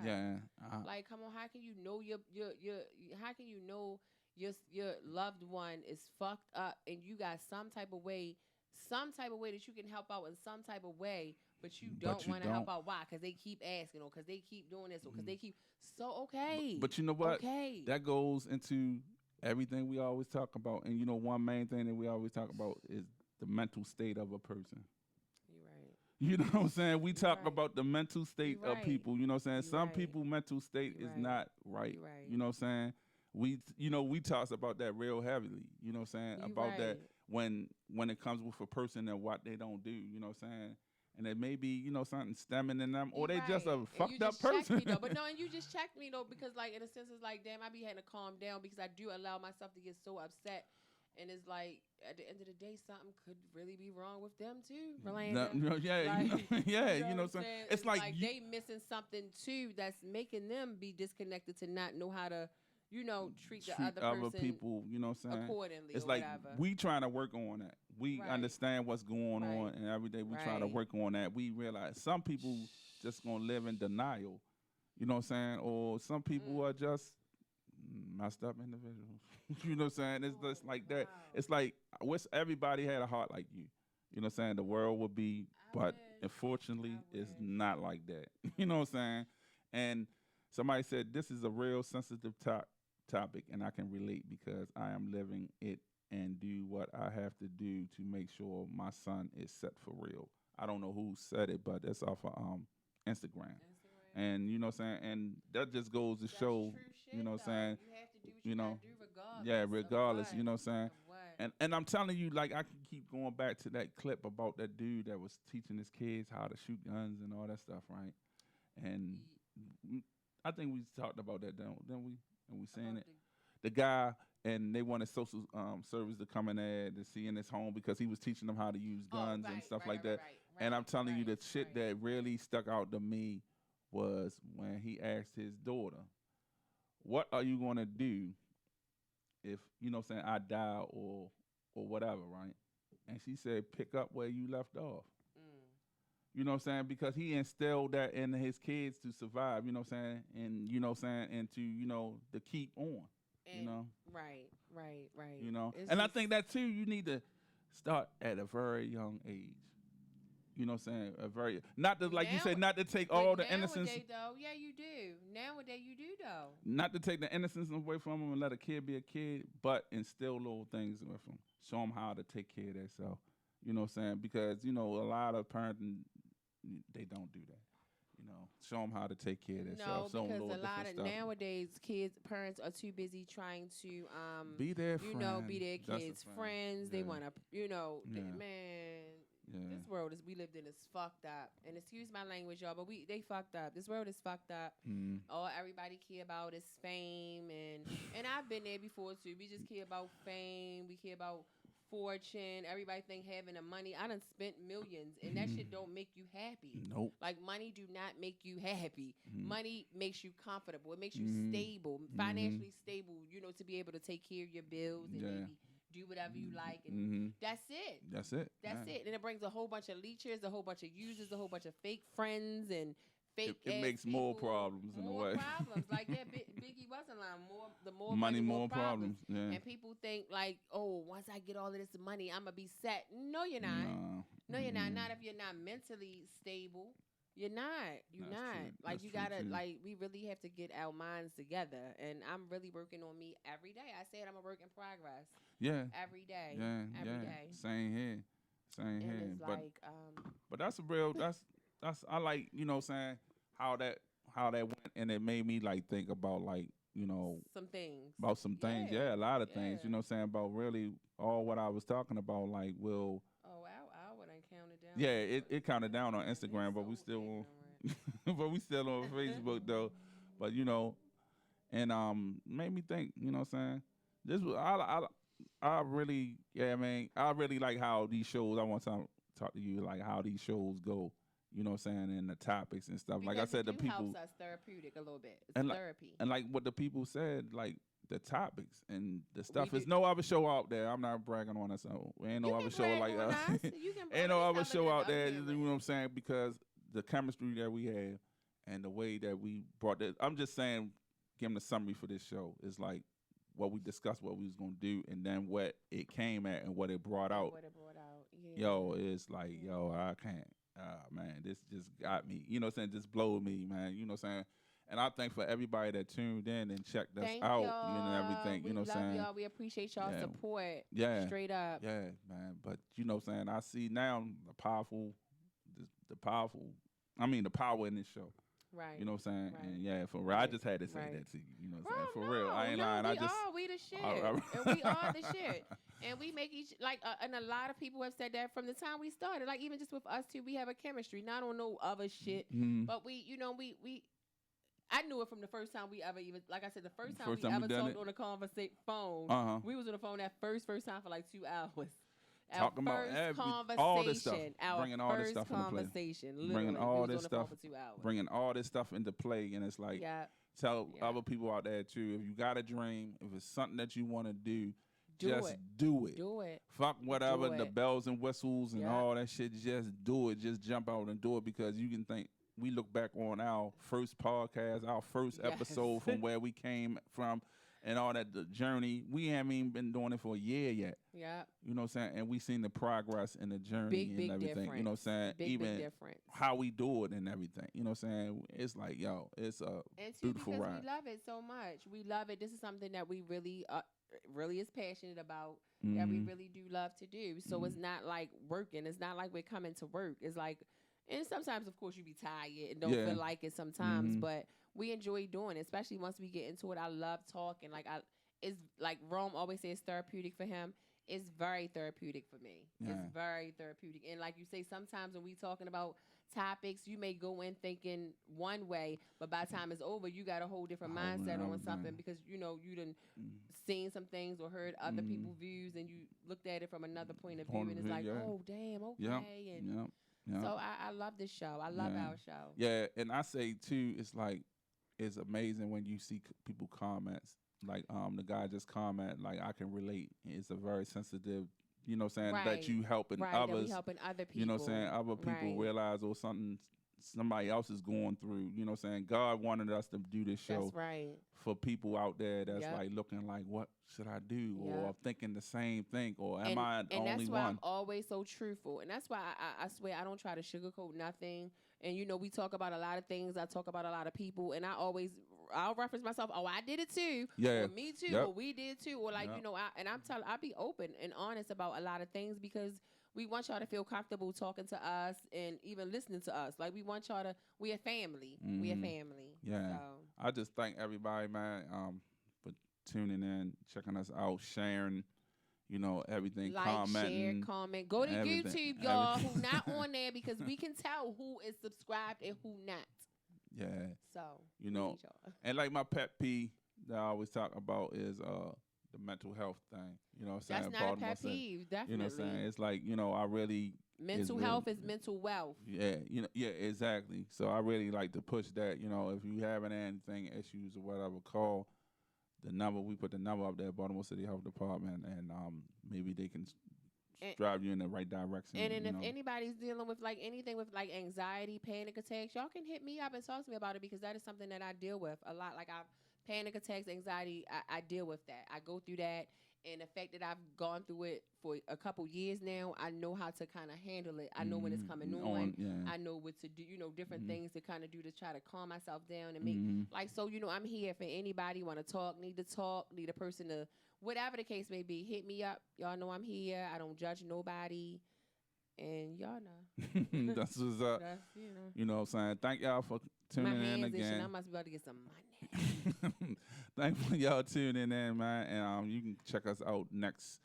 Yeah. Like, come on, how can you know how can you know your loved one is fucked up and you got some type of way that you can help out in some type of way, but you don't want to help out? Why? Because they keep asking, or because they keep doing this, or because they keep okay. But you know what? Okay. That goes into everything we always talk about, and one main thing that we always talk about is the mental state of a person. You're right. You know what I'm saying? We talk about the mental state of people. You know what I'm saying? Some people mental state is not right. You know what I'm saying? We talk about that real heavily. You know what I'm saying? About that when it comes with a person and what they don't do. You know what I'm saying? And it may be, something stemming in them, or they just a fucked up person. Me, though. But no, and you just checked me though, because like in a sense it's like, damn, I be having to calm down because I do allow myself to get so upset. And it's like, at the end of the day, something could really be wrong with them too, Rolanda. You know what I'm saying? It's like they missing something too that's making them be disconnected to not know how to, treat the other person people, you know what I'm saying? Accordingly. It's or like whatever. we trying to work on that. We understand what's going on, and every day we try to work on that. We realize some people just gonna live in denial, you know what I'm saying? Or some people are just messed up individuals. You know what I'm saying? It's just like that. It's like I wish everybody had a heart like you. You know what I'm saying? The world would be, but unfortunately, it's not like that. You know what I'm saying? And somebody said this is a real sensitive topic, and I can relate because I am living it and do what I have to do to make sure my son is set for real. I don't know who said it, but that's off of Instagram. And you know what I'm saying? And that just goes to show, you know what I'm saying? You have to do what you gotta do regardless. Yeah, regardless, you know what I'm saying? And I'm telling you, like, I can keep going back to that clip about that dude that was teaching his kids how to shoot guns and all that stuff, right? And I think we talked about that, didn't we? And we saying it. The guy, and they wanted social service to come in there to see in his home because he was teaching them how to use guns and stuff like that. And I'm telling you, the shit that really stuck out to me was when he asked his daughter, what are you going to do if, you know what I'm saying, I die or whatever, right? And she said, pick up where you left off. You know what I'm saying? Because he instilled that in his kids to survive, you know what I'm saying? And, you know what I'm saying? And to, to keep on, and, you know? Right. You know? It's And I think that, too, you need to start at a very young age. You know what I'm saying? Not to, like you said, not to take all the innocence. Nowadays, though, yeah, you do. Nowadays, you do, though. Not to take the innocence away from them and let a kid be a kid, but instill little things with them. Show them how to take care of themselves. You know what I'm saying? Because, a lot of parents, they don't do that. Show them how to take care of themselves. No, because a lot of nowadays parents are too busy trying to be their friend. Be their kids' friends. Yeah. They want to, Yeah. This world we lived in is fucked up. And excuse my language, y'all, but they fucked up. This world is fucked up. All everybody care about is fame, and I've been there before too. We just care about fame. We care about fortune. Everybody think having the money. I done spent millions, and that shit don't make you happy. Nope. Like, money do not make you happy. Money makes you comfortable. It makes you stable, financially stable, to be able to take care of your bills and maybe do whatever you like, and that's it. That's it. And it brings a whole bunch of leechers, a whole bunch of users, a whole bunch of fake friends, and fake. It makes people, more problems in a way. More problems. Like, Biggie wasn't lying. The more money, more problems. Yeah. And people think like, oh, once I get all of this money, I'm gonna be set. No, you're not. No, you're not. Not if you're not mentally stable. You're not. You're That's not. true. Like That's you true, gotta too. like we really have to get our minds together. And I'm really working on me every day. I said I'm a work in progress. Yeah, Every day. yeah, Every yeah. day. Same here, same And here. it's But like that's a real. That's I like. You know, what I'm saying how that went, and it made me like think about like some things. about some things. Yeah. Yeah, a lot of things. Yeah. You know, what I'm saying about really all what I was talking about. Like, will Oh, I wouldn't count it down. yeah, it counted down on Instagram, It's but we so still ignorant. on, but we still on Facebook though. But and made me think. You know, what I'm saying this was I really I really like how these shows. I want to talk to you like how these shows go. You know what I'm saying, and the topics and stuff. Like I Because said, the it people helps us therapeutic a little bit. It's and like therapy. and like what the people said, like the topics and the stuff. We There's do- no other show out there. I'm not bragging on us. So ain't no You other can show brag like on us. You can ain't no brag other on show us out up there. here, You know what I'm saying? Because the chemistry that we have and the way that we brought this. I'm just saying, giving a summary for this show is like what we discussed, what we was gonna do, and then what it came at and what it brought out. What it brought out. Yeah. Yo, it's like, yo, I can't. Man, this just got me. You know what I'm saying? Just blowed me, man. You know what I'm saying? And I thank for everybody that tuned in and checked us Thank out, y'all. you know, and everything. You know what I'm We love saying? y'all. We appreciate y'all Yeah. support. Yeah. Straight up. Yeah, man. But you know what I'm saying? I see now the powerful, the powerful, I mean, the power in this show. Right. You know what I'm saying? Right. And yeah, for real, I Right. just had to say Right. that to you. You know what Bro, I'm saying? For real. I ain't no, lying. We I just. we the shit. I- And we are the shit. And we make each and a lot of people have said that from the time we started. Like even just with us two, we have a chemistry. Not on no other shit, Mhm. but we I knew it from the first time we ever even, like I said, the first time First we time we ever done talked it? on a phone. Uh-huh. We was on the phone that first time for like 2 hours. Talking about all this stuff, Our bringing all this first stuff into play. conversation. Bringing Literally, all we was this on the phone stuff- for 2 hours. Bringing all this stuff into play, and it's like, Yeah. tell Yeah. other people out there too, if you got a dream, if it's something that you want to do, Do just it. do it. Do it. Fuck whatever, Do the it. bells and whistles and Yeah. all that shit, just do it. Just jump out and do it, because you can think, we look back on our first podcast, our first Yes. episode from where we came from and all that, the journey. We haven't even been doing it for a year yet. Yeah. You know what I'm saying? And we seen the progress in the journey Big and everything. difference. You know what I'm saying? Big Even difference. how we do it and everything. You know what I'm saying? It's like, yo, it's a And two, beautiful because ride. we love it so much. We love it. This is something that we really is passionate about, that we Mhm. really do love to do. So it's not like working. It's not like we're coming to work. It's like, and sometimes, of course, you be tired and don't Yeah. feel like it sometimes, Mhm. but we enjoy doing it, especially once we get into it. I love talking. It's like Rome always says therapeutic for him. It's very therapeutic for me. Yeah. It's very therapeutic. And like you say, sometimes when we talking about topics, you may go in thinking one way, but by the time it's over, you got a whole different Whole mindset nother on something, thing. because you done Mm. seen some things or heard other Mhm. people's views, and you looked at it from another point of view, Point and of it's view, like, yeah. oh damn, okay. Yep. And Yep. Yep. so I love this show. I love Yeah. our show. Yeah, and I say too, it's like, it's amazing when you see people comments. Like the guy just comment, like, I can relate. It's a very sensitive, you know what I'm saying, Right. that you helping Right, that others. we helping other people. You know what I'm saying? Other people Right. realize or somebody else is going through. You know what I'm saying? God wanted us to do this show That's right. for people out there that's Yep. like looking like, what should I do? Or Yep. thinking the same thing, or am and, I the and only that's why one? I'm always so truthful, and that's why I swear I don't try to sugarcoat nothing. And we talk about a lot of things. I talk about a lot of people, and I'll reference myself. Oh, I did it too. Yeah. Or me too. Yep. Or we did too. Or like Yep. I'll be open and honest about a lot of things, because we want y'all to feel comfortable talking to us and even listening to us. Like we want y'all to. We a family. We a Mhm. family. Yeah. So. I just thank everybody, man, for tuning in, checking us out, sharing, everything, Like, commenting. share, comment. Go to everything- YouTube, y'all, everything. who not on there, because we can tell who is subscribed and who not. Yeah. So You we know, need y'all. And like my pet peeve that I always talk about is the mental health thing. You know what I'm saying? That's not a Baltimore pet City. peeve, definitely. You know what I'm saying? It's like, I really Mental really- health is mental wealth. Yeah, yeah, exactly. So I really like to push that. If you having anything, issues or whatever, call the number. We put the number up there, Baltimore City Health Department, and maybe they can And- drive you in the right direction. And then you if know. anybody's dealing with like anything with like anxiety, panic attacks, y'all can hit me up and talk to me about it, because that is something that I deal with a lot. Like panic attacks, anxiety, I deal with that. I go through that. And the fact that I've gone through it for a couple years now, I know how to kind of handle it. I know when it's coming on. I know what to do, different things to kind of do to try to calm myself down and make, so, I'm here for anybody want to talk, need a person to, whatever the case may be, hit me up. Y'all know I'm here. I don't judge nobody. And y'all know. That's what's up. That's, You know what I'm saying? Thank y'all for tuning in again. I must be about to get some money. Thanks for y'all tuning in, man. And you can check us out next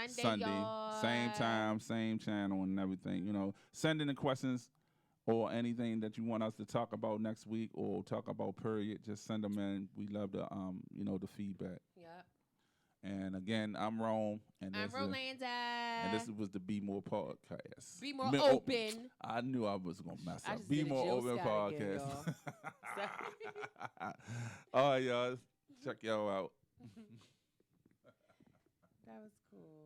Sunday, y'all. Same time, same channel, and everything. Send in the questions or anything that you want us to talk about next week or talk about, period. Just send them in. We love the the feedback. Yep. And again, I'm Rome. And I'm Rolanda. And this was the Bmore podcast. Bmore Open. I knew I was going to mess up. Bmore Open podcast. Again, all right, y'all. Check y'all out. That was cool.